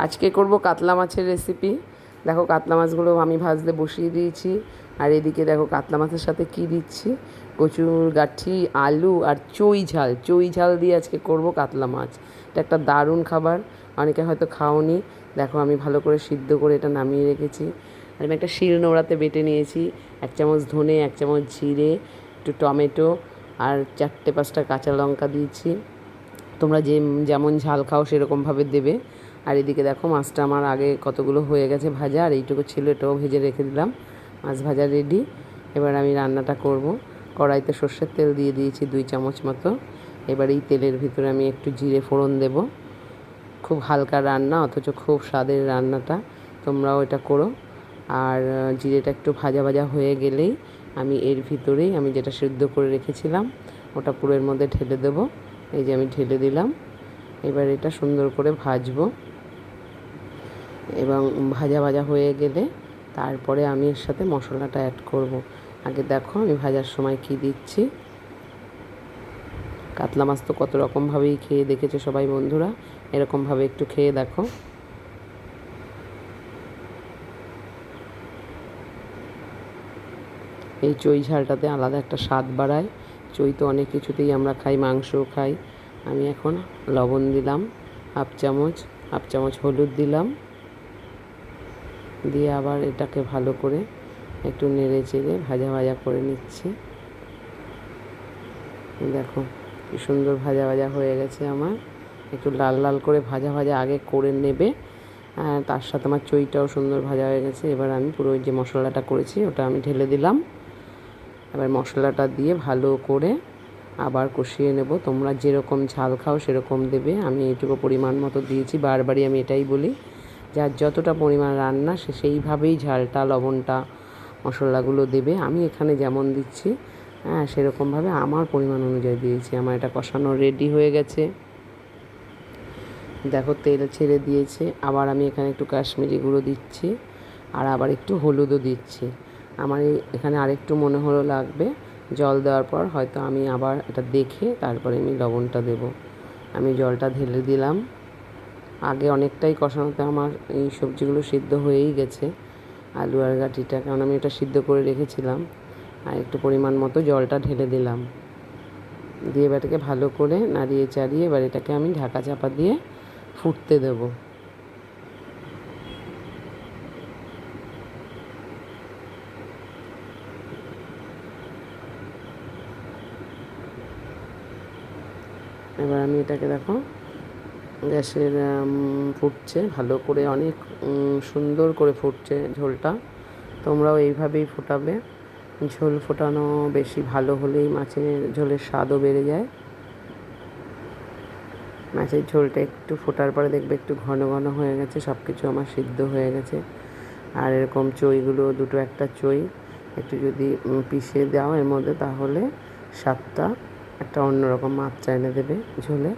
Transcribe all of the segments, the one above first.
আজকে করব কাতলা মাছের রেসিপি। দেখো কাতলা মাছগুলো আমি ভাজতে বসিয়ে দিয়েছি। আর এদিকে দেখো কাতলা মাছের সাথে কি দিচ্ছি, কচুর গাঠি, আলু আর চই ঝাল দিয়ে আজকে করব কাতলা মাছ। এটা একটা দারুণ খাবার, অনেকে হয়তো খাওনি। দেখো আমি ভালো করে সিদ্ধ করে এটা নামিয়ে রেখেছি। আর আমি একটা শিল নোড়াতে বেটে নিয়েছি। 1 চামচ ধনে, 1 চামচ জিরে, একটু টমেটো আর 4-5টা কাঁচা লঙ্কা দিয়েছি। তোমরা যেমন ঝাল খাও সেরকমভাবে দেবে। আর এদিকে দেখো মাছটা আমার আগে কতগুলো হয়ে গেছে ভাজা, আর এইটুকু ছিল, এটাও ভেজে রেখে দিলাম। মাছ ভাজা রেডি। এবার আমি রান্নাটা করব। কড়াইতে সর্ষের তেল দিয়ে দিয়েছি 2 চামচ মতো। এবার এই তেলের ভিতরে আমি একটু জিরে ফোড়ন দেব। খুব হালকা রান্না, অথচ খুব স্বাদের রান্নাটা, তোমরাও এটা করো। আর জিরেটা একটু ভাজা ভাজা হয়ে গেলেই আমি এর ভিতরেই আমি যেটা সিদ্ধ করে রেখেছিলাম ওটা পুরো এর মধ্যে ঢেলে দেবো। এই যে আমি ঢেলে দিলাম। এবার এটা সুন্দর করে ভাজবো, এবং ভাজা ভাজা হয়ে গেলে তারপরে আমি এর সাথে মশলাটা অ্যাড করব। আগে দেখো আমি ভাজার সময় কি দিচ্ছি। কাতলা মাছ তো কত রকমভাবেই খেয়ে দেখেছো সবাই বন্ধুরা, এরকমভাবে একটু খেয়ে দেখো। এই চই ঝালটাতে আলাদা একটা স্বাদ বাড়ায়। চই তো অনেক কিছুতেই আমরা খাই, মাংসও খাই। আমি এখন লবণ দিলাম হাফ চামচ হলুদ দিলাম, দিয়ে আবার এটাকে ভালো করে একটু নেড়ে চেড়ে ভাজা ভাজা করে নিচ্ছি। দেখো কি সুন্দর ভাজা ভাজা হয়ে গেছে আমার। একটু লাল লাল করে ভাজা ভাজা আগে করে নেবে। তার সাথে আমার চইটাও সুন্দর ভাজা হয়ে গেছে। এবার আমি পুরো যে মশলাটা করেছি ওটা আমি ঢেলে দিলাম। এবার মশলাটা দিয়ে ভালো করে আবার কষিয়ে নেব। তোমরা যেরকম ঝাল খাও সেরকম দেবে। আমি এইটুকু পরিমাণ মতো দিয়েছি। বারবারই আমি এটাই বলি, যার যতটা পরিমাণ রান্না সে সেইভাবেই ঝালটা, লবণটা, মশলাগুলো দেবে। আমি এখানে যেমন দিচ্ছি সেরকমভাবে আমার পরিমাণ অনুযায়ী দিয়েছি। আমার এটা কষানো রেডি হয়ে গেছে। দেখো তেল ছেড়ে দিয়েছে। আবার আমি এখানে একটু কাশ্মীরি গুঁড়ো দিচ্ছি, আর আবার একটু হলুদও দিচ্ছি। আমার এখানে আরেকটু মনে হলো লাগবে, জল দেওয়ার পর হয়তো আমি আবার এটা দেখে তারপরে আমি লবণটা দেব। আমি জলটা ঢেলে দিলাম। আগে অনেকটাই কষানোতে আমার এই সবজিগুলো সিদ্ধ হয়েই গেছে, আলু আর গাঁটিটা, কারণ আমি এটা সিদ্ধ করে রেখেছিলাম। আর একটু পরিমাণ মতো জলটা ঢেলে দিলাম, দিয়ে এটাকে ভালো করে নাড়িয়ে চাড়িয়ে এবার এটাকে আমি ঢাকা চাপা দিয়ে ফুটতে দেব। এবার আমি এটাকে দেখো গ্যাসের ফুটছে ভালো করে, অনেক সুন্দর করে ফুটছে ঝোলটা। তোমরাও এইভাবেই ফোটাবে। ঝোল ফোটানো বেশি ভালো হলেই মাছের ঝোলের স্বাদও বেড়ে যায়। মাছের ঝোলটা একটু ফোটার পরে দেখবে একটু ঘন ঘন হয়ে গেছে, সব কিছু আমার সিদ্ধ হয়ে গেছে। আর এরকম চইগুলো 2-1টা চই একটু যদি পিষে দাও এর মধ্যে, তাহলে স্বাদটা একটা অন্যরকম মাত্রা এনে দেবে ঝোলে।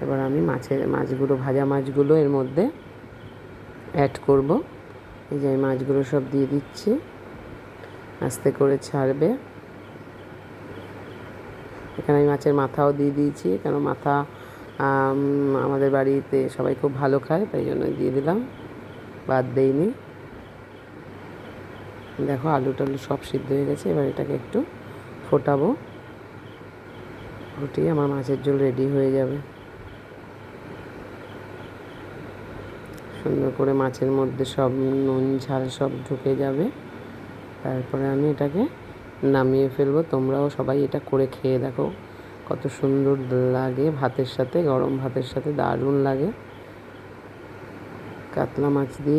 এবার আমি মাছগুলো, ভাজা মাছগুলো এর মধ্যে অ্যাড করব। এই যে আমি মাছগুলো সব দিয়ে দিচ্ছি, আস্তে করে ছাড়বে। এখানে আমি মাছের মাথাও দিয়ে দিয়েছি, কেন মাথা আমাদের বাড়িতে সবাই খুব ভালো খায়, তাই জন্য দিয়ে দিলাম, বাদ দেইনি। দেখো আলু টালু সব সিদ্ধ হয়ে গেছে। এবার এটাকে একটু ফোটাবো, ফুটিয়ে আমার মাছের ঝোল রেডি হয়ে যাবে। সুন্দর করে মাছের মধ্যে সব নুন ঝাল সব ঢুকে যাবে। তারপরে আমি এটাকে নামিয়ে ফেলবো। তোমরাও সবাই এটা করে খেয়ে দেখো, কত সুন্দর লাগে ভাতের সাথে, গরম ভাতের সাথে দারুণ লাগে। কাতলা মাছ দিয়ে